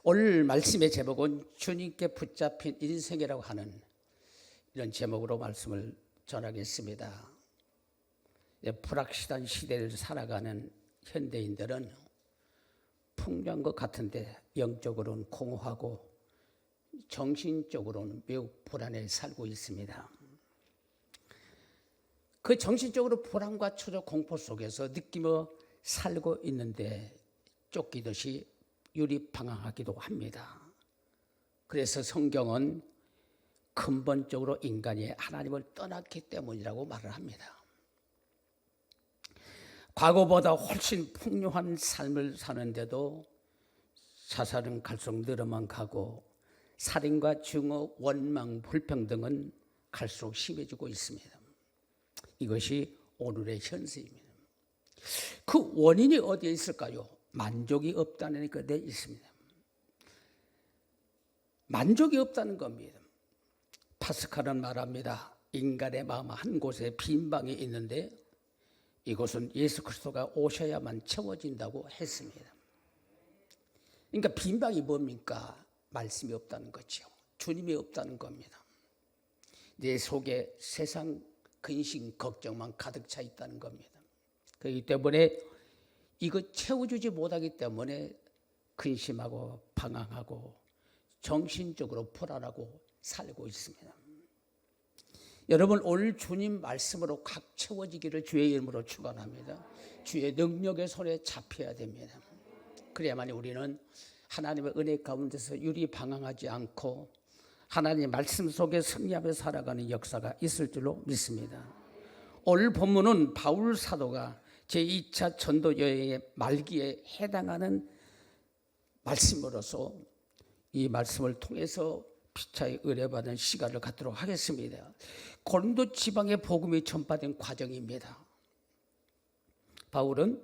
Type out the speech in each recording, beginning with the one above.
오늘 말씀의 제목은 주님께 붙잡힌 인생이라고 하는 이런 제목으로 말씀을 전하겠습니다. 불확실한 시대를 살아가는 현대인들은 풍요한 것 같은데 영적으로는 공허하고 정신적으로는 매우 불안해 살고 있습니다. 그 정신적으로 불안과 초조 공포 속에서 느끼며 살고 있는데 쫓기듯이 유리방황하기도 합니다. 그래서 성경은 근본적으로 인간이 하나님을 떠났기 때문이라고 말을 합니다. 과거보다 훨씬 풍요한 삶을 사는데도 자살은 갈수록 늘어만 가고 살인과 증오, 원망, 불평등은 갈수록 심해지고 있습니다. 이것이 오늘의 현세입니다. 그 원인이 어디에 있을까요? 만족이 없다는 것에 있습니다. 만족이 없다는 겁니다. 파스칼은 말합니다. 인간의 마음 한 곳에 빈 방이 있는데 이곳은 예수 그리스도가 오셔야만 채워진다고 했습니다. 그러니까 빈 방이 뭡니까? 말씀이 없다는 거죠. 주님이 없다는 겁니다. 내 속에 세상 근심, 걱정만 가득 차 있다는 겁니다. 그렇기 때문에 이거 채워주지 못하기 때문에 근심하고 방황하고 정신적으로 불안하고 살고 있습니다. 여러분, 오늘 주님 말씀으로 각 채워지기를 주의 이름으로 축원합니다. 주의 능력의 손에 잡혀야 됩니다. 그래야만 우리는 하나님의 은혜 가운데서 유리방황하지 않고 하나님의 말씀 속에 승리하며 살아가는 역사가 있을 줄로 믿습니다. 오늘 본문은 바울 사도가 제2차 전도 여행의 말기에 해당하는 말씀으로서 이 말씀을 통해서 피차에 의뢰받은 시간을 갖도록 하겠습니다. 고린도 지방의 복음이 전파된 과정입니다. 바울은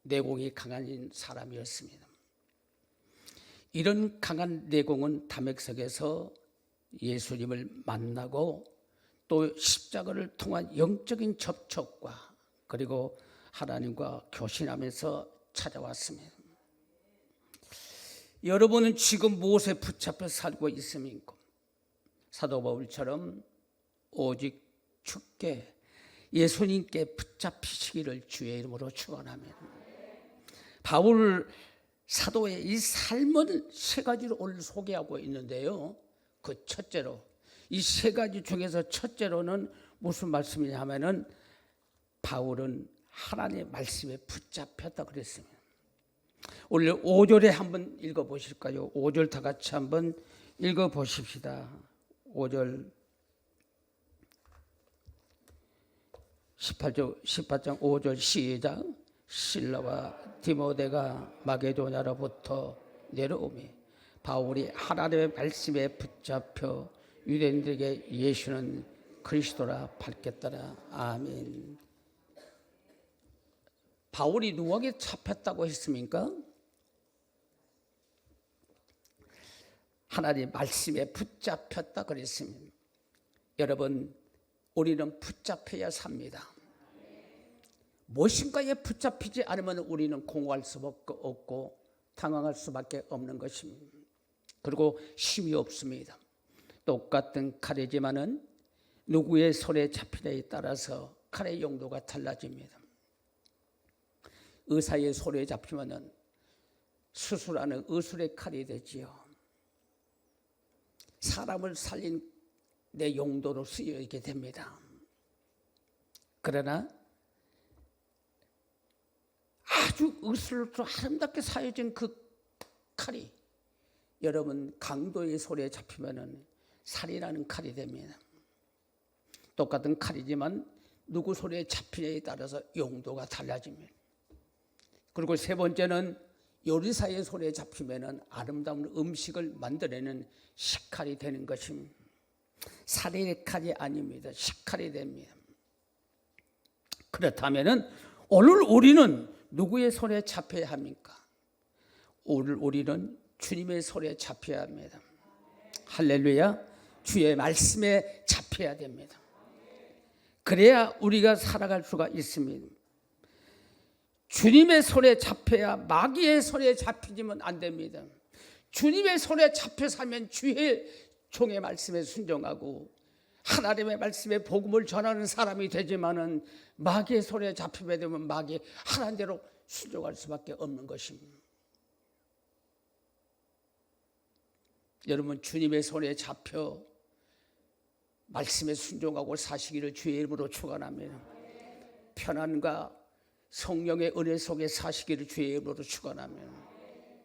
내공이 강한 사람이었습니다. 이런 강한 내공은 다메섹에서 예수님을 만나고 또 십자가를 통한 영적인 접촉과 그리고 하나님과 교신하면서 찾아왔습니다. 여러분은 지금 무엇에 붙잡혀 살고 있습니까? 사도 바울처럼 오직 주께 예수님께 붙잡히시기를 주의 이름으로 축원합니다. 바울 사도의 이 삶은 세 가지로 오늘 소개하고 있는데요. 그 첫째로 이 세 가지 중에서 첫째로는 무슨 말씀이냐 하면은 바울은 하나님의 말씀에 붙잡혔다 그랬습니다. 오늘 5절에 한번 읽어보실까요? 5절 다 같이 한번 읽어보십시다. 5절 18장 5절 시작. 실라와 디모데가 마게도냐로부터 내려오매 바울이 하나님의 말씀에 붙잡혀 유대인들에게 예수는 그리스도라 밝혔더라. 아멘. 바울이 누구에게 잡혔다고 했습니까? 하나님의 말씀에 붙잡혔다 그랬습니다. 여러분, 우리는 붙잡혀야 삽니다. 무엇인가에 붙잡히지 않으면 우리는 공허할 수밖에 없고 당황할 수밖에 없는 것입니다. 그리고 힘이 없습니다. 똑같은 칼이지만은 누구의 손에 잡히냐에 따라서 칼의 용도가 달라집니다. 의사의 손에 잡히면은 수술하는 의술의 칼이 되지요. 사람을 살린 내 용도로 쓰이게 됩니다. 그러나 아주 의술로 아름답게 사여진 그 칼이 여러분 강도의 손에 잡히면은 살인하는 칼이 됩니다. 똑같은 칼이지만 누구 손에 잡히냐에 따라서 용도가 달라집니다. 그리고 세 번째는 요리사의 손에 잡히면은 아름다운 음식을 만들어내는 식칼이 되는 것입니다. 살인의 칼이 아닙니다. 식칼이 됩니다. 그렇다면은 오늘 우리는 누구의 손에 잡혀야 합니까? 오늘 우리는 주님의 손에 잡혀야 합니다. 할렐루야. 주의 말씀에 잡혀야 됩니다. 그래야 우리가 살아갈 수가 있습니다. 주님의 손에 잡혀야 마귀의 손에 잡히지면 안 됩니다. 주님의 손에 잡혀 살면 주의 종의 말씀에 순종하고 하나님의 말씀에 복음을 전하는 사람이 되지만은 마귀의 손에 잡히게 되면 마귀 하나님 대로 순종할 수밖에 없는 것입니다. 여러분, 주님의 손에 잡혀 말씀에 순종하고 사시기를 주의 이름으로 축원합니다. 편안과 성령의 은혜 속에 사시기를 주의 이름으로 축원합니다.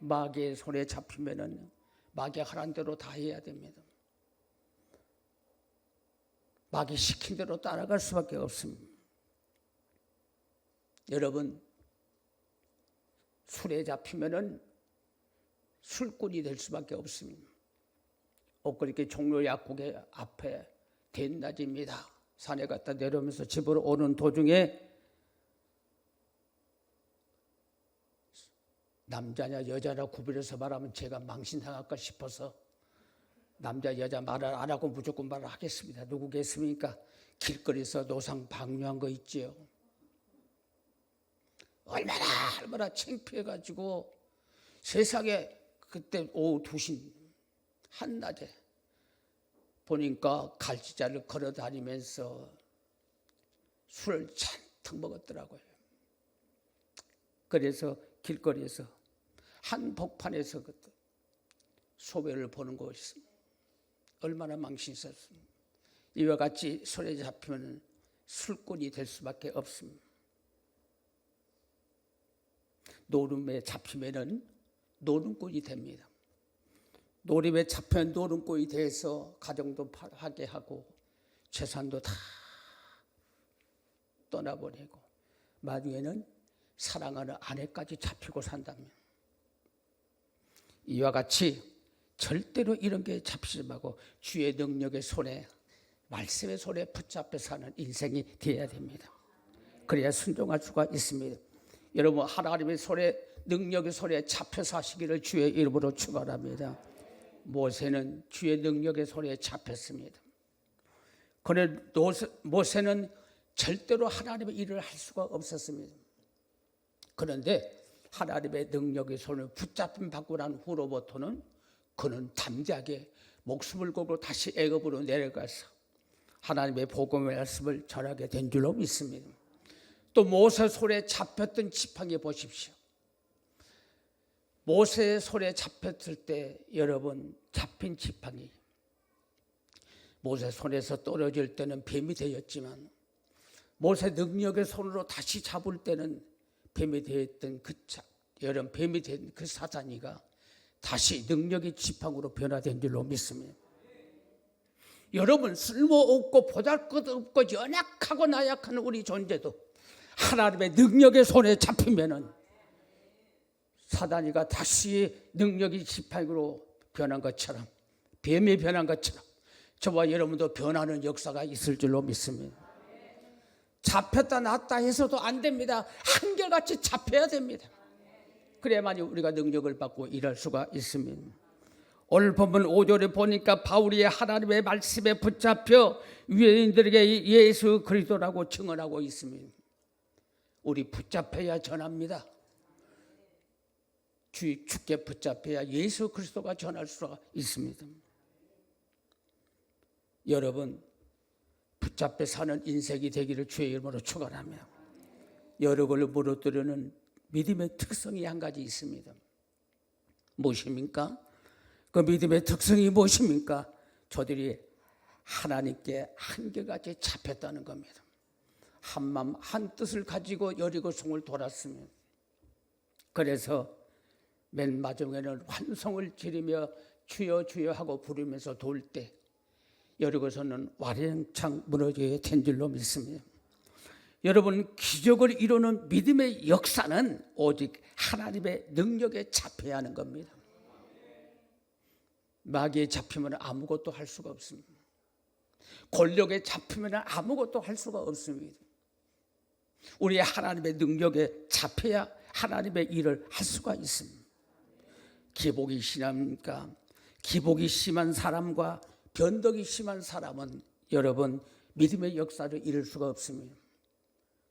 마귀의 손에 잡히면은 마귀 하라는 대로 다 해야 됩니다. 마귀 시킨 대로 따라갈 수밖에 없습니다. 여러분, 술에 잡히면은 술꾼이 될 수밖에 없습니다. 엊그저께 종로 약국의 앞에 대낮입니다. 산에 갔다 내려오면서 집으로 오는 도중에 남자냐 여자냐 구별해서 말하면 제가 망신당할까 싶어서 남자 여자 말을 안 하고 무조건 말을 하겠습니다. 누구겠습니까? 길거리에서 노상 방뇨한 거 있지요. 얼마나 창피해가지고 세상에 그때 오후 2시 한낮에 보니까 갈지자를 걸어다니면서 술을 잔뜩 먹었더라고요. 그래서 길거리에서 한복판에서 소변을 보는 것이 얼마나 망신이 있었습니다. 이와 같이 손에 잡히면 술꾼이 될 수밖에 없습니다. 노름에 잡히면은 노름꾼이 됩니다. 노름에 잡힌 노름꾼이 돼서 가정도 파괴 하고 재산도 다 떠나버리고 마지막에는 사랑하는 아내까지 잡히고 산다면 이와 같이 절대로 이런 게 잡히지 말고 주의 능력의 손에 말씀의 손에 붙잡혀 사는 인생이 되어야 됩니다. 그래야 순종할 수가 있습니다. 여러분, 하나님의 손에 능력의 손에 잡혀 사시기를 주의 이름으로 축원합니다. 모세는 주의 능력의 손에 잡혔습니다. 그런데 모세는 절대로 하나님의 일을 할 수가 없었습니다. 그런데 하나님의 능력의 손을 붙잡힌 받고 난 후로부터는 그는 담대하게 목숨을 걸고 다시 애굽으로 내려가서 하나님의 복음의 말씀을 전하게 된 줄로 믿습니다. 또 모세 손에 잡혔던 지팡이 보십시오. 모세의 손에 잡혔을 때 여러분 잡힌 지팡이 모세 손에서 떨어질 때는 뱀이 되었지만 모세 능력의 손으로 다시 잡을 때는 뱀이 되었던 여러분 뱀이 된 그 사단이가 다시 능력의 지팡이로 변화된 줄로 믿습니다. 여러분, 쓸모없고 보잘것없고 연약하고 나약한 우리 존재도 하나님의 능력의 손에 잡히면은 사단이가 다시 능력의 지팡이로 변한 것처럼 뱀이 변한 것처럼 저와 여러분도 변하는 역사가 있을 줄로 믿습니다. 잡혔다 놨다 해서도 안 됩니다. 한결같이 잡혀야 됩니다. 그래야만이 우리가 능력을 받고 일할 수가 있습니다. 오늘 본문 5절에 보니까 바울이 하나님의 말씀에 붙잡혀 유대인들에게 예수 그리스도라고 증언하고 있습니다. 우리 붙잡혀야 전합니다. 주께 붙잡혀야 예수 그리스도가 전할 수가 있습니다. 여러분, 붙잡혀 사는 인생이 되기를 주의 이름으로 축원하며 여러분을 무너뜨리는 믿음의 특성이 한 가지 있습니다. 무엇입니까? 그 믿음의 특성이 무엇입니까? 저들이 하나님께 한결같이 잡혔다는 겁니다. 한마음 한뜻을 가지고 여리고성을 돌았습니다. 그래서 맨 마지막에는 환성을 지르며 주여 주여 하고 부르면서 돌 때 여리고성은 와장창 무너져야 된 줄로 믿습니다. 여러분, 기적을 이루는 믿음의 역사는 오직 하나님의 능력에 잡혀야 하는 겁니다. 마귀에 잡히면 아무것도 할 수가 없습니다. 권력에 잡히면 아무것도 할 수가 없습니다. 우리 하나님의 능력에 잡혀야 하나님의 일을 할 수가 있습니다. 기복이 심합니까? 기복이 심한 사람과 변덕이 심한 사람은 여러분 믿음의 역사를 이룰 수가 없습니다.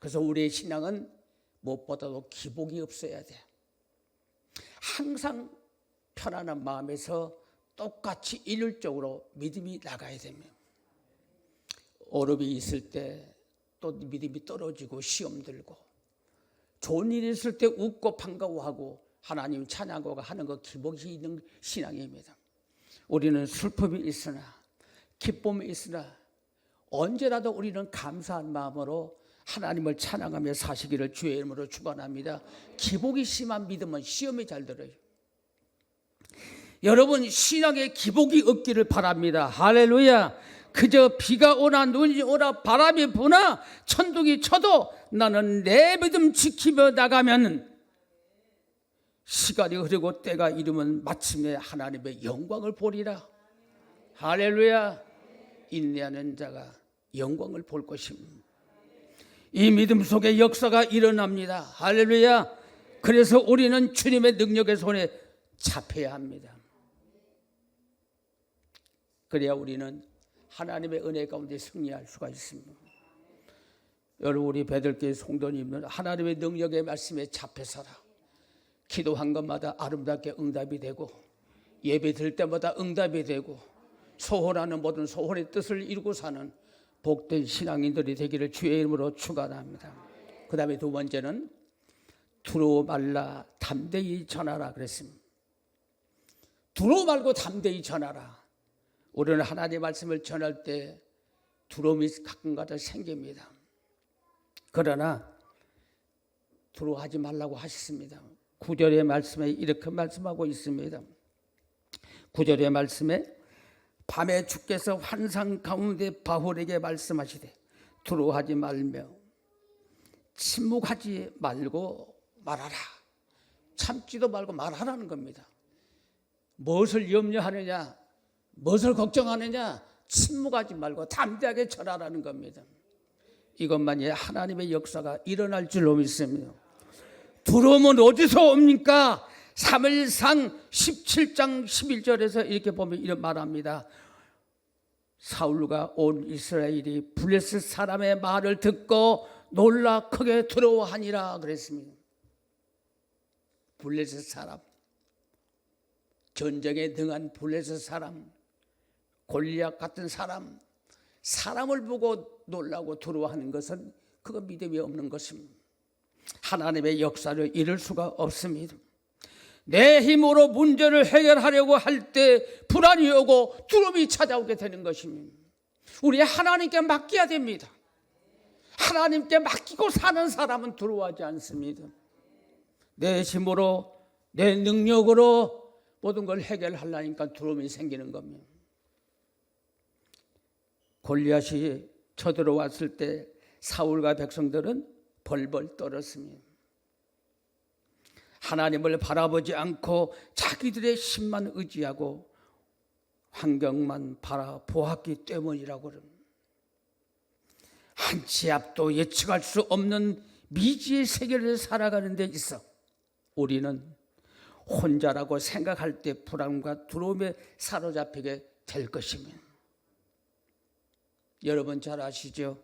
그래서 우리의 신앙은 무엇보다도 기복이 없어야 돼. 항상 편안한 마음에서 똑같이 일률적으로 믿음이 나가야 됩니다. 어려움이 있을 때 또 믿음이 떨어지고 시험 들고, 좋은 일이 있을 때 웃고 반가워하고 하나님 찬양하고 하는 거 기복이 있는 신앙입니다. 우리는 슬픔이 있으나 기쁨이 있으나 언제라도 우리는 감사한 마음으로 하나님을 찬양하며 사시기를 주의 이름으로 축원합니다. 기복이 심한 믿음은 시험이 잘 들어요. 여러분, 신앙에 기복이 없기를 바랍니다. 할렐루야. 그저 비가 오나 눈이 오나 바람이 부나 천둥이 쳐도 나는 내 믿음 지키며 나가면 시간이 흐르고 때가 이르면 마침내 하나님의 영광을 보리라. 할렐루야. 인내하는 자가 영광을 볼 것입니다. 이 믿음 속에 역사가 일어납니다. 할렐루야. 그래서 우리는 주님의 능력의 손에 잡혀야 합니다. 그래야 우리는 하나님의 은혜 가운데 승리할 수가 있습니다. 여러분, 우리 베들교회 성도님은 하나님의 능력의 말씀에 잡혀서라. 기도한 것마다 아름답게 응답이 되고, 예배 드릴 때마다 응답이 되고, 소원하는 모든 소원의 뜻을 이루고 사는 복된 신앙인들이 되기를 주의 이름으로 축원합니다. 그 다음에 두 번째는 두려워 말라 담대히 전하라 그랬습니다. 두려워 말고 담대히 전하라. 우리는 하나님의 말씀을 전할 때 두려움이 가끔가다 생깁니다. 그러나 두려워하지 말라고 하셨습니다. 9절의 말씀에 이렇게 말씀하고 있습니다. 9절의 말씀에 밤에 주께서 환상 가운데 바울에게 말씀하시되 두려워하지 말며 침묵하지 말고 말하라. 참지도 말고 말하라는 겁니다. 무엇을 염려하느냐, 무엇을 걱정하느냐, 침묵하지 말고 담대하게 전하라는 겁니다. 이것만이 하나님의 역사가 일어날 줄로 믿습니다. 두려움은 어디서 옵니까? 사무엘상 17장 11절에서 이렇게 보면 이런 말합니다. 사울과 온 이스라엘이 블레셋 사람의 말을 듣고 놀라 크게 두려워하니라 그랬습니다. 블레셋 사람, 전쟁에 등한 블레셋 사람, 골리앗 같은 사람, 사람을 보고 놀라고 두려워하는 것은 그거 믿음이 없는 것입니다. 하나님의 역사를 이룰 수가 없습니다. 내 힘으로 문제를 해결하려고 할 때 불안이 오고 두려움이 찾아오게 되는 것입니다. 우리 하나님께 맡겨야 됩니다. 하나님께 맡기고 사는 사람은 두려워하지 않습니다. 내 힘으로, 내 능력으로 모든 걸 해결하려니까 두려움이 생기는 겁니다. 골리앗이 쳐들어왔을 때 사울과 백성들은 벌벌 떨었습니다. 하나님을 바라보지 않고 자기들의 힘만 의지하고 환경만 바라보았기 때문이라고 합니다. 한 치 앞도 예측할 수 없는 미지의 세계를 살아가는 데 있어 우리는 혼자라고 생각할 때 불안과 두려움에 사로잡히게 될 것입니다. 여러분 잘 아시죠?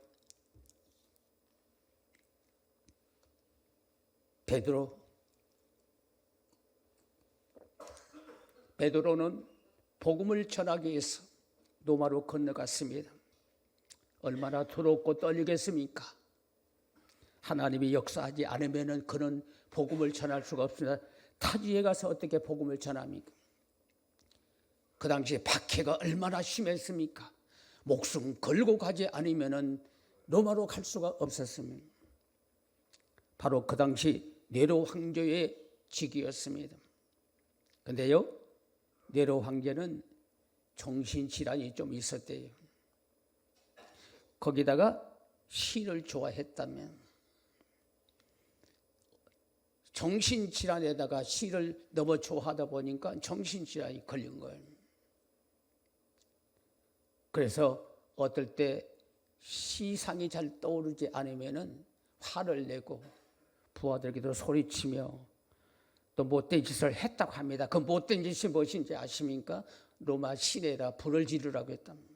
베드로는 복음을 전하기 위해서 노마로 건너갔습니다. 얼마나 두렵고 떨리겠습니까? 하나님이 역사하지 않으면 그는 복음을 전할 수가 없습니다. 타지에 가서 어떻게 복음을 전합니까? 그 당시에 박해가 얼마나 심했습니까? 목숨 걸고 가지 않으면 로마로 갈 수가 없었습니다. 바로 그 당시 네로 황제의 직위였습니다. 그런데요, 네로 황제는 정신질환이 좀 있었대요. 거기다가 시를 좋아했다면 정신질환에다가 시를 너무 좋아하다 보니까 정신질환이 걸린 거예요. 그래서 어떨 때 시상이 잘 떠오르지 않으면 화를 내고 부하들에게도 소리치며 또 못된 짓을 했다고 합니다. 그 못된 짓이 무엇인지 아십니까? 로마 시내에다 불을 지르라고 했답니다.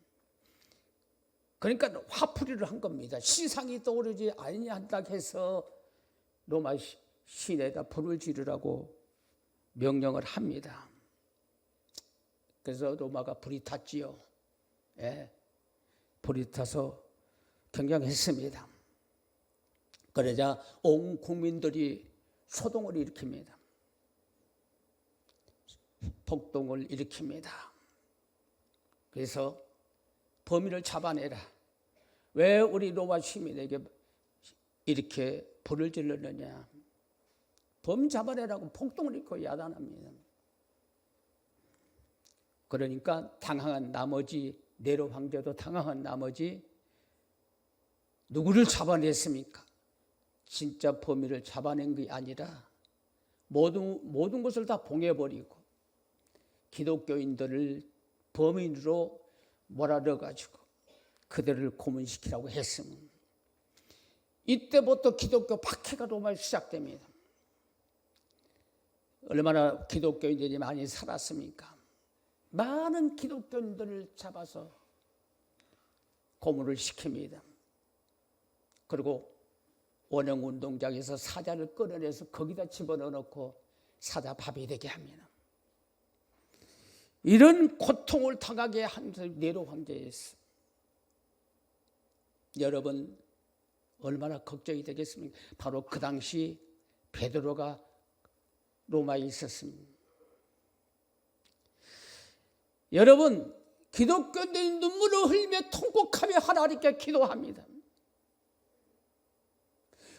그러니까 화풀이를 한 겁니다. 시상이 떠오르지 아니한다고 해서 로마 시내에다 불을 지르라고 명령을 합니다. 그래서 로마가 불이 탔지요. 예, 불이 타서 경영했습니다. 그러자 온 국민들이 소동을 일으킵니다. 폭동을 일으킵니다. 그래서 범인을 잡아내라. 왜 우리 로마 시민에게 이렇게 불을 질렀느냐. 범인 잡아내라고 폭동을 일으키고 야단합니다. 그러니까 당황한 나머지 네로 황제도 당황한 나머지 누구를 잡아냈습니까? 진짜 범인을 잡아낸 게 아니라 모든 것을 다 봉해버리고 기독교인들을 범인으로 몰아넣어가지고 그들을 고문시키라고 했습니다. 이때부터 기독교 박해가 로마에 시작됩니다. 얼마나 기독교인들이 많이 살았습니까? 많은 기독교인들을 잡아서 고문을 시킵니다. 그리고 원형운동장에서 사자를 끌어내서 거기다 집어넣고 사자 밥이 되게 합니다. 이런 고통을 당하게 한 네로 황제였습니다. 여러분 얼마나 걱정이 되겠습니까? 바로 그 당시 베드로가 로마에 있었습니다. 여러분 기독교인들이 눈물을 흘리며 통곡하며 하나님께 기도합니다.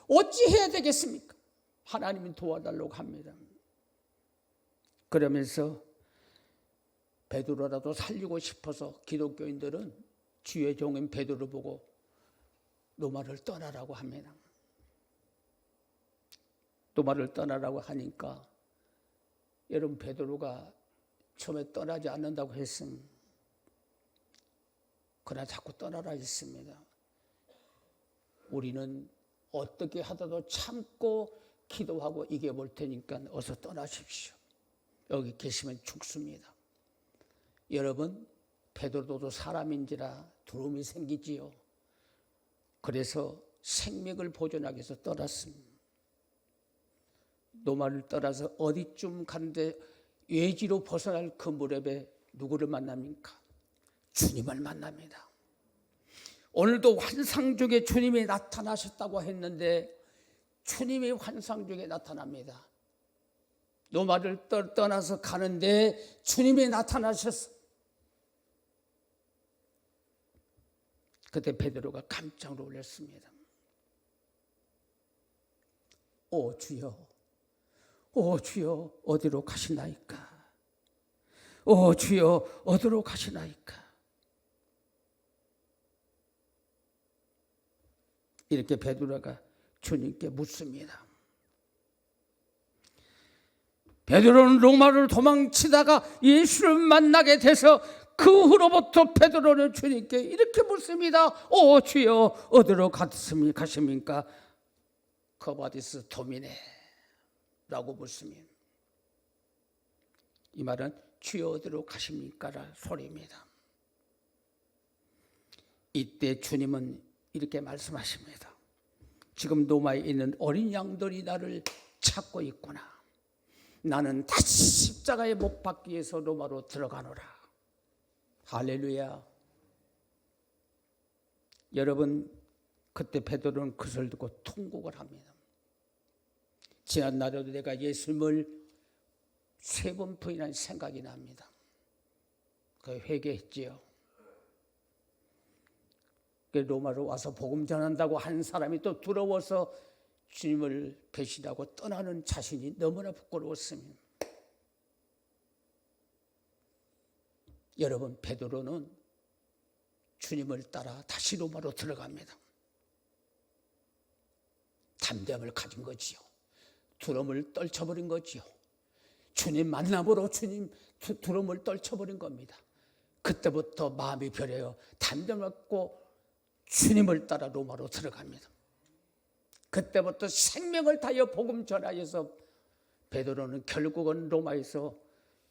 어찌해야 되겠습니까? 하나님이 도와달라고 합니다. 그러면서 베드로라도 살리고 싶어서 기독교인들은 주의 종인 베드로 보고 로마를 떠나라고 합니다. 로마를 떠나라고 하니까 여러분 베드로가 처음에 떠나지 않는다고 했습니다. 그러나 자꾸 떠나라 했습니다. 우리는 어떻게 하더라도 참고 기도하고 이겨볼 테니까 어서 떠나십시오. 여기 계시면 죽습니다. 여러분 베드로도 사람인지라 두려움이 생기지요. 그래서 생명을 보존하기 위해서 떠났습니다. 로마를 떠나서 어디쯤 가는데 외지로 벗어날 그 무렵에 누구를 만납니까? 주님을 만납니다. 오늘도 환상 중에 주님이 나타나셨다고 했는데 주님이 환상 중에 나타납니다. 로마를 떠나서 가는데 주님이 나타나셨어. 그때 베드로가 깜짝 놀랐습니다. 오 주여, 오 주여 어디로 가시나이까? 오 주여 어디로 가시나이까? 이렇게 베드로가 주님께 묻습니다. 베드로는 로마를 도망치다가 예수를 만나게 돼서 그 후로부터 베드로는 주님께 이렇게 묻습니다. 오 주여 어디로 가십니까? 거바디스 도미네 라고 묻습니다. 이 말은 주여 어디로 가십니까? 라는 소리입니다. 이때 주님은 이렇게 말씀하십니다. 지금 로마에 있는 어린 양들이 나를 찾고 있구나. 나는 다시 십자가에 못 박기 위해서 로마로 들어가노라. 할렐루야. 여러분 그때 베드로는 그것을 듣고 통곡을 합니다. 지난 날에도 내가 예수님을 3번 부인한 생각이 납니다. 그 회개했지요. 로마로 와서 복음 전한다고 한 사람이 또 두려워서 주님을 배신하고 떠나는 자신이 너무나 부끄러웠습니다. 여러분 베드로는 주님을 따라 다시 로마로 들어갑니다. 담대함을 가진 거지요. 두려움을 떨쳐버린 거지요. 주님 만남으로 두려움을 떨쳐버린 겁니다. 그때부터 마음이 변해요. 담대함을 갖고 주님을 따라 로마로 들어갑니다. 그때부터 생명을 다하여 복음 전하여서 베드로는 결국은 로마에서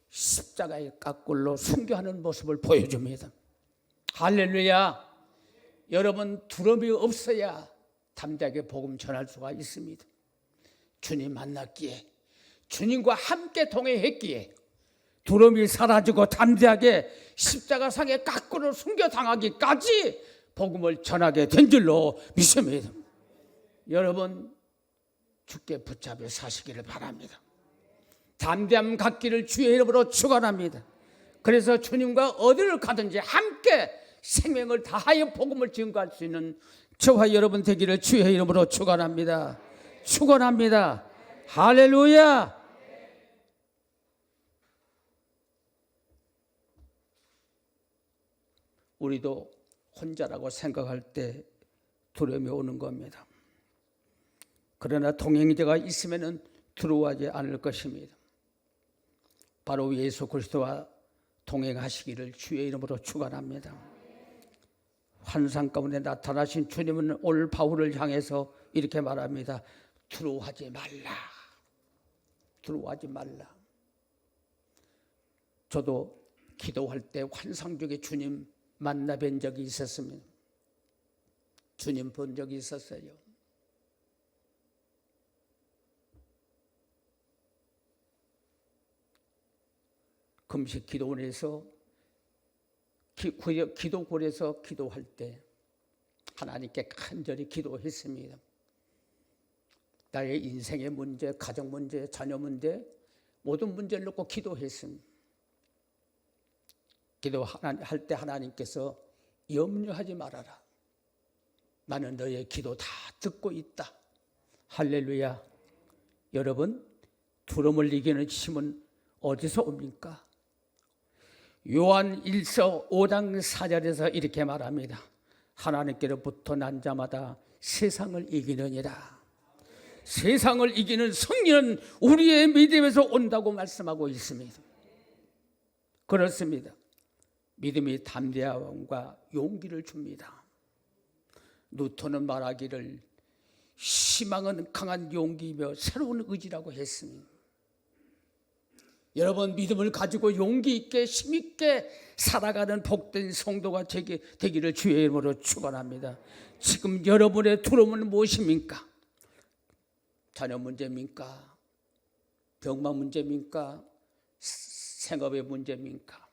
십자가의 깎골로 순교하는 모습을 보여줍니다. 할렐루야. 여러분 두려움이 없어야 담대하게 복음 전할 수가 있습니다. 주님 만났기에 주님과 함께 동행했기에 두려움이 사라지고 담대하게 십자가상에 거꾸로 순교당하기까지 복음을 전하게 된 줄로 믿습니다. 여러분 주께 붙잡혀 사시기를 바랍니다. 담대함 갖기를 주의 이름으로 축원합니다. 그래서 주님과 어디를 가든지 함께 생명을 다하여 복음을 증거할 수 있는 저와 여러분 되기를 주의 이름으로 축원합니다. 축원합니다. 할렐루야. 우리도 혼자라고 생각할 때 두려움이 오는 겁니다. 그러나 동행자가 있으면 두려워하지 않을 것입니다. 바로 예수 그리스도와 동행하시기를 주의 이름으로 축원합니다. 환상 가운데 나타나신 주님은 오늘 바울을 향해서 이렇게 말합니다. 두려워하지 말라. 두려워하지 말라. 저도 기도할 때 환상 중에 주님 만나 뵌 적이 있었습니다. 주님 본 적이 있었어요. 금식 기도원에서 기도골에서 기도할 때 하나님께 간절히 기도했습니다. 나의 인생의 문제, 가정 문제, 자녀 문제 모든 문제를 놓고 기도했습니다. 기도할 때 하나님께서 염려하지 말아라. 나는 너의 기도 다 듣고 있다. 할렐루야. 여러분 두려움을 이기는 힘은 어디서 옵니까? 요한 1서 5장 4절에서 이렇게 말합니다. 하나님께로부터 난 자마다 세상을 이기느니라. 세상을 이기는 승리는 우리의 믿음에서 온다고 말씀하고 있습니다. 그렇습니다. 믿음이 담대함과 용기를 줍니다. 누터는 말하기를 희망은 강한 용기이며 새로운 의지라고 했습니다. 여러분 믿음을 가지고 용기 있게 힘 있게 살아가는 복된 성도가 되기를 주의 이름으로 축원합니다. 지금 여러분의 두려움은 무엇입니까? 자녀 문제입니까? 병만 문제입니까? 생업의 문제입니까?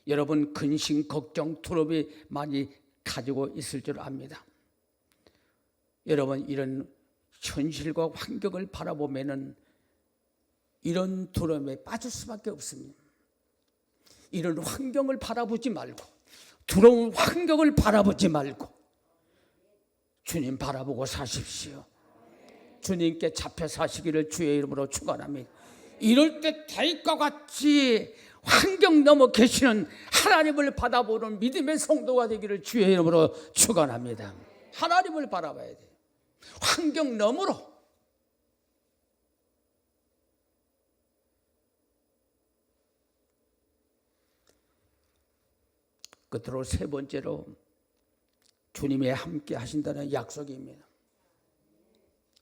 여러분 근심, 걱정, 두려움이 많이 가지고 있을 줄 압니다. 여러분 이런 현실과 환경을 바라보면은 이런 두려움에 빠질 수밖에 없습니다. 이런 환경을 바라보지 말고 두려운 환경을 바라보지 말고 주님 바라보고 사십시오. 주님께 잡혀 사시기를 주의 이름으로 축원합니다. 이럴 때 다윗과 같이 환경 넘어 계시는 하나님을 바라보는 믿음의 성도가 되기를 주의 이름으로 축원합니다. 하나님을 바라봐야 돼요. 환경 너머로. 끝으로 세 번째로 주님이 함께 하신다는 약속입니다.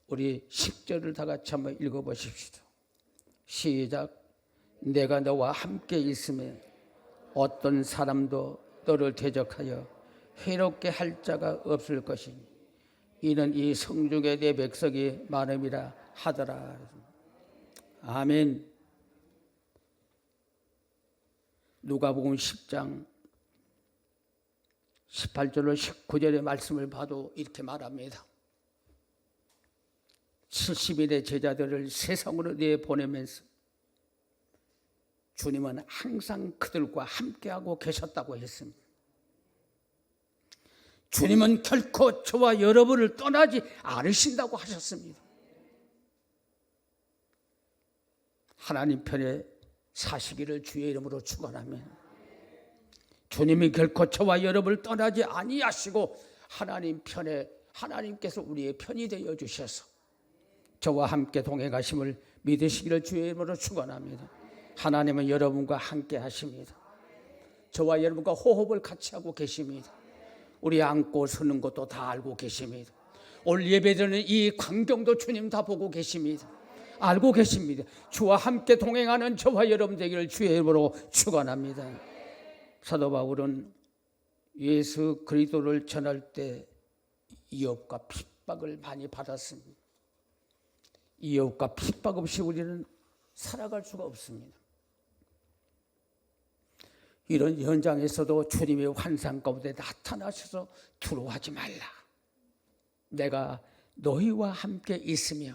우리 10절을 다 같이 한번 읽어보십시오. 시작. 내가 너와 함께 있음에 어떤 사람도 너를 대적하여 해롭게 할 자가 없을 것이니 이는 이 성중에 내 백성이 많음이라 하더라. 아멘. 누가복음 10장 18절로 19절의 말씀을 봐도 이렇게 말합니다. 70일의 제자들을 세상으로 내보내면서 주님은 항상 그들과 함께하고 계셨다고 했습니다. 주님은 결코 저와 여러분을 떠나지 않으신다고 하셨습니다. 하나님 편에 사시기를 주의 이름으로 축원합니다. 주님이 결코 저와 여러분을 떠나지 아니하시고 하나님 편에 하나님께서 우리의 편이 되어 주셔서 저와 함께 동행하심을 믿으시기를 주의 이름으로 축원합니다. 하나님은 여러분과 함께 하십니다. 저와 여러분과 호흡을 같이 하고 계십니다. 우리 앉고 서는 것도 다 알고 계십니다. 오늘 예배드리는 이 광경도 주님 다 보고 계십니다. 알고 계십니다. 주와 함께 동행하는 저와 여러분 되기를 주의 이름으로 축원합니다. 사도 바울은 예수 그리스도를 전할 때 위협과 핍박을 많이 받았습니다. 위협과 핍박 없이 우리는 살아갈 수가 없습니다. 이런 현장에서도 주님의 환상 가운데 나타나셔서 두려워하지 말라. 내가 너희와 함께 있으며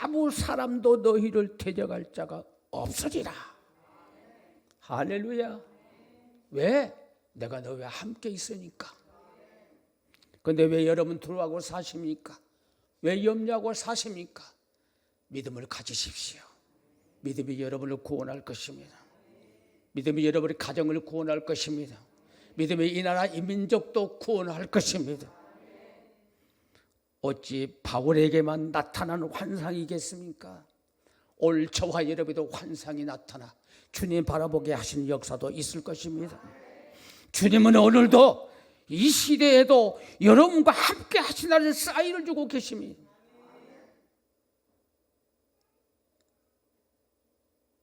아무 사람도 너희를 데려갈 자가 없으리라. 할렐루야. 왜? 내가 너희와 함께 있으니까. 그런데 왜 여러분 두려워하고 사십니까? 왜 염려하고 사십니까? 믿음을 가지십시오. 믿음이 여러분을 구원할 것입니다. 믿음이 여러분의 가정을 구원할 것입니다. 믿음이 이 나라 이 민족도 구원할 것입니다. 어찌 바울에게만 나타나는 환상이겠습니까? 오늘 저와 여러분도 환상이 나타나 주님 바라보게 하시는 역사도 있을 것입니다. 주님은 오늘도 이 시대에도 여러분과 함께 하시라는 사인을 주고 계십니다.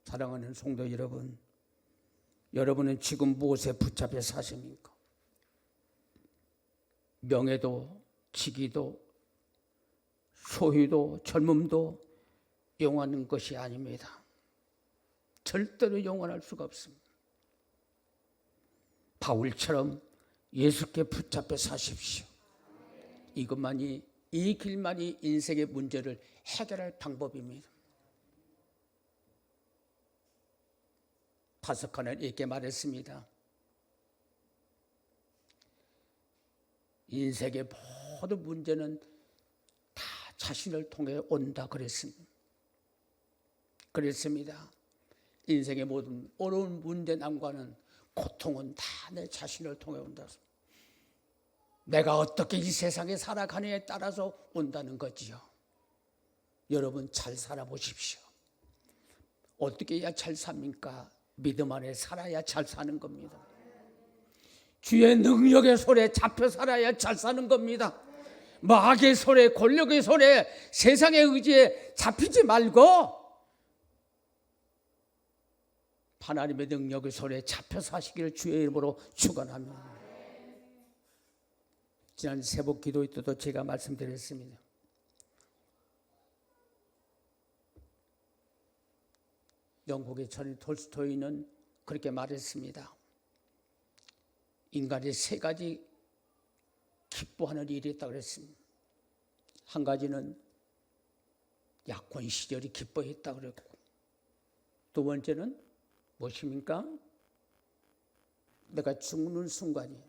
사랑하는 성도 여러분, 여러분은 지금 무엇에 붙잡혀 사십니까? 명예도, 직위도, 소유도, 젊음도 영원한 것이 아닙니다. 절대로 영원할 수가 없습니다. 바울처럼 예수께 붙잡혀 사십시오. 이것만이, 이 길만이 인생의 문제를 해결할 방법입니다. 파스카는 이렇게 말했습니다. 인생의 모든 문제는 다 자신을 통해 온다 그랬습니다. 인생의 모든 어려운 문제 난관은, 고통은 다 내 자신을 통해 온다. 내가 어떻게 이 세상에 살아가느냐에 따라서 온다는 거지요. 여러분 잘 살아보십시오. 어떻게 해야 잘 삽니까? 믿음 안에 살아야 잘 사는 겁니다. 주의 능력의 손에 잡혀 살아야 잘 사는 겁니다. 마귀의 손에, 권력의 손에, 세상의 의지에 잡히지 말고 하나님의 능력의 손에 잡혀 사시기를 주의 이름으로 축원합니다. 지난 새벽 기도회 때도 제가 말씀드렸습니다. 영국의 전 톨스토이는 그렇게 말했습니다. 인간이 세 가지 기뻐하는 일이 있다고 그랬습니다. 한 가지는 약혼 시절이 기뻐했다고 그랬고, 두 번째는 무엇입니까? 내가 죽는 순간이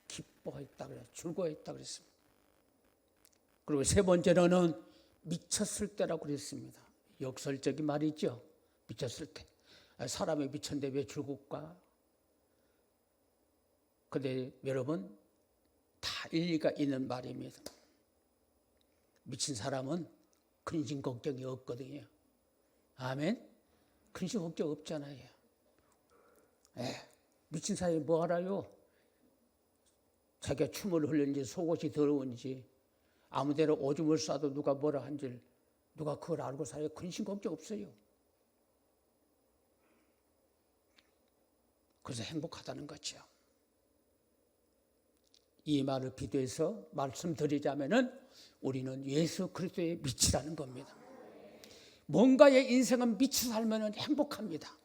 기뻐했다고 그랬어요. 즐거워했다고 그랬습니다. 그리고 세 번째로는 미쳤을 때라고 그랬습니다. 역설적인 말이죠. 미쳤을 때. 사람이 미쳤는데 왜 즐겁까? 그런데 여러분, 다 일리가 있는 말입니다. 미친 사람은 근심 걱정이 없거든요. 아멘? 근심 걱정 없잖아요. 미친 사람이 뭐 알아요? 자기가 춤을 흘렸는지 속옷이 더러운지 아무데나 오줌을 싸도 누가 뭐라 한지 누가 그걸 알고 살아요? 근심 걱정 없어요. 그래서 행복하다는 거죠. 이 말을 비교해서 말씀드리자면은 우리는 예수 그리스도에 미치라는 겁니다. 뭔가의 인생은 미쳐 살면 행복합니다.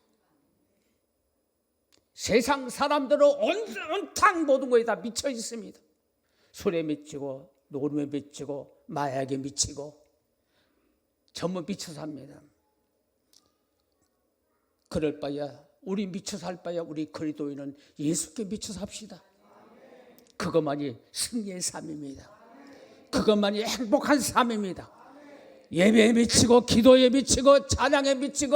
세상 사람들은 온탕 모든 거에 다 미쳐 있습니다. 술에 미치고, 노름에 미치고, 마약에 미치고, 전부 미쳐 삽니다. 그럴 바야, 우리 미쳐 살 바야 우리 그리스도인은 예수께 미쳐 삽시다. 그것만이 승리의 삶입니다. 그것만이 행복한 삶입니다. 예배에 미치고, 기도에 미치고, 찬양에 미치고,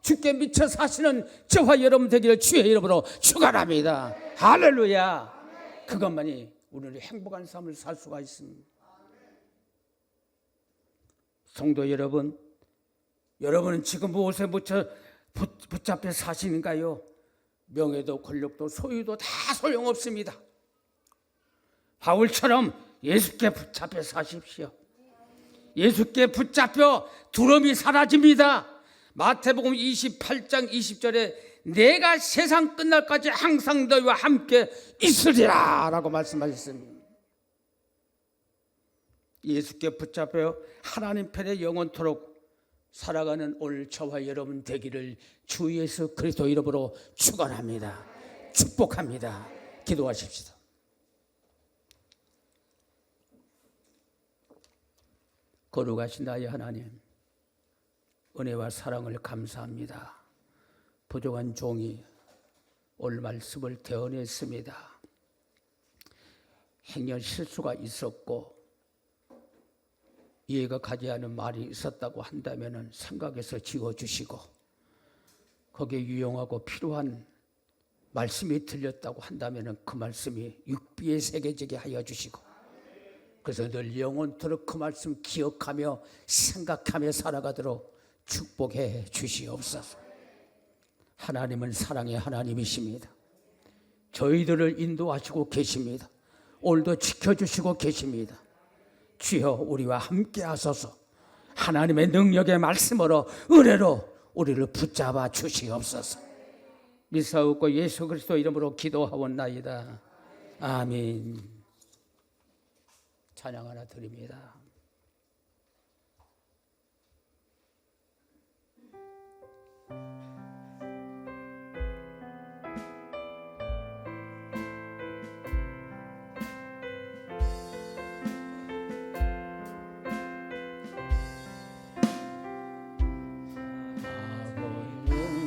주께 미쳐 사시는 저와 여러분 되기를 주의 이름으로 축원합니다. 할렐루야. 그것만이 우리는 행복한 삶을 살 수가 있습니다. 성도 여러분, 여러분은 지금 무엇에 붙잡혀 사시는가요? 명예도 권력도 소유도 다 소용없습니다. 바울처럼 예수께 붙잡혀 사십시오. 예수께 붙잡혀 두려움이 사라집니다. 마태복음 28장 20절에 내가 세상 끝날까지 항상 너희와 함께 있으리라 라고 말씀하셨습니다. 예수께 붙잡혀 하나님 편에 영원토록 살아가는 오늘 저와 여러분 되기를 주 예수 그리스도 이름으로 축원합니다. 축복합니다. 기도하십시다. 거룩하신 나의 하나님, 은혜와 사랑을 감사합니다. 부족한 종이 오늘 말씀을 대언했습니다. 행여 실수가 있었고 이해가 가지 않은 말이 있었다고 한다면 생각해서 지워주시고, 거기에 유용하고 필요한 말씀이 들렸다고 한다면 그 말씀이 육비에 새겨지게 하여 주시고, 그래서 늘 영원토록 그 말씀 기억하며 생각하며 살아가도록 축복해 주시옵소서. 하나님은 사랑의 하나님이십니다. 저희들을 인도하시고 계십니다. 오늘도 지켜주시고 계십니다. 주여, 우리와 함께 하소서. 하나님의 능력의 말씀으로 은혜로 우리를 붙잡아 주시옵소서. 미사옵고 예수 그리스도 이름으로 기도하옵나이다. 아멘. 찬양 하나 드립니다.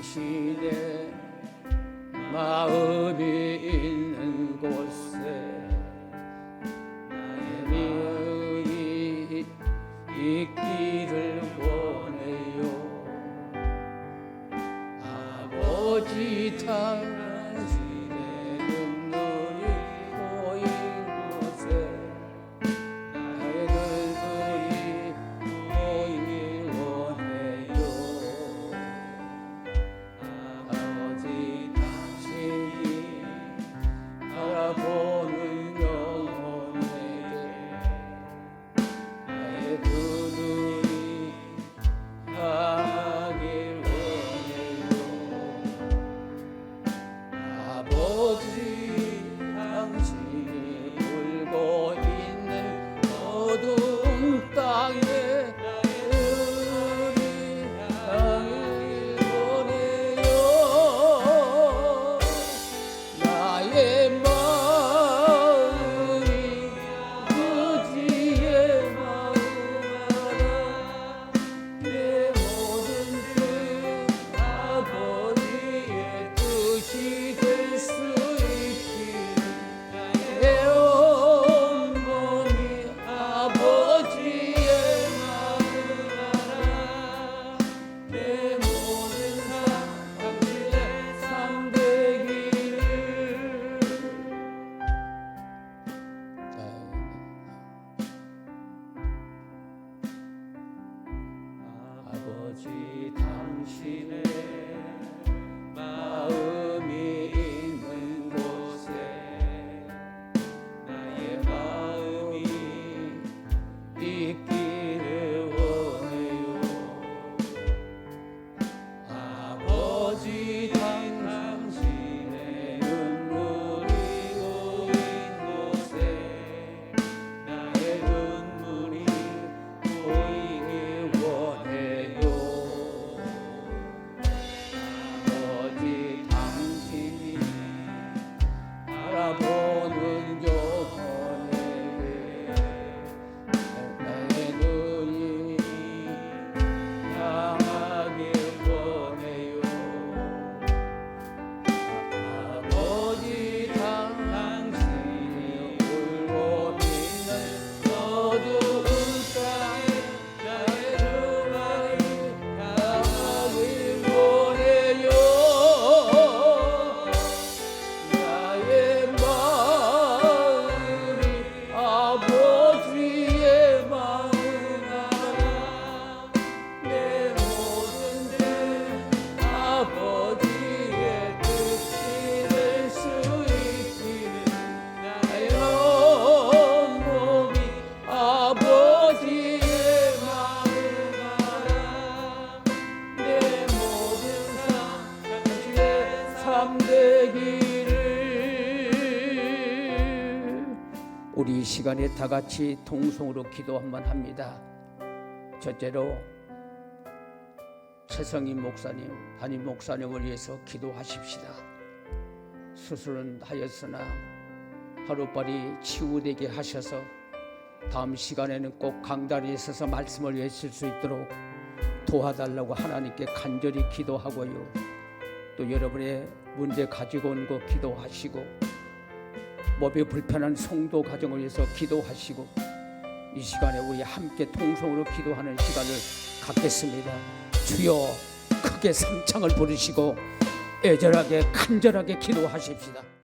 당신의 마음이 있는 곳에 나의 마음이 있기를 원해요. 아버지 당신의 눈물이 보인 곳에 나의 눈물이 보이길 원해요. 아버지 당신이 바라보는 영혼에게 나의 두 눈이 향하길 원해요. 아버지 당신이 울고 있는 어두운 땅에 나의 향하길 원해요. 나의 마음이 아버지의 마음 알아. 내 모든 뜻 아버지의 뜻이 될 수 있기를 내 온몸이 아버지의 마음 알아. 내 모든 삶 당신의 삶 되기를. 아버지 당신의 마음이 있는 곳에 나의 마음이 있기를 원해요. 아버지 당신의 눈물이 고인 곳에 나의 눈물이 보이길 원해요. 아버지 당신이 바라보는 영혼에게 나의 눈이 향하길 원해요. 아버지 당신이 울고 있는 어두운 땅에 나의 눈이 향하길 원해요. 나의 마음이 아버지의 마음 알아. 내 모든 뜻 아버지의 뜻이 될 수 있기를 나의 온몸이 아버지의 마음 알아. 내 모든 삶 당신의 삶 되기를. 우리 이 시간에 다 같이 통성으로 기도 한번 합니다. 첫째로 최성임 목사님, 담임 목사님을 위해서 기도하십시다. 수술은 하였으나 하루빨리 치유되게 하셔서 다음 시간에는 꼭 강단에 있어서 말씀을 외칠 수 있도록 도와달라고 하나님께 간절히 기도하고요. 또 여러분의 문제 가지고 온 거 기도하시고, 몸이 불편한 성도 가정을 위해서 기도하시고, 이 시간에 우리 함께 통성으로 기도하는 시간을 갖겠습니다. 주여, 크게 삼창을 부르시고 애절하게 간절하게 기도하십시다.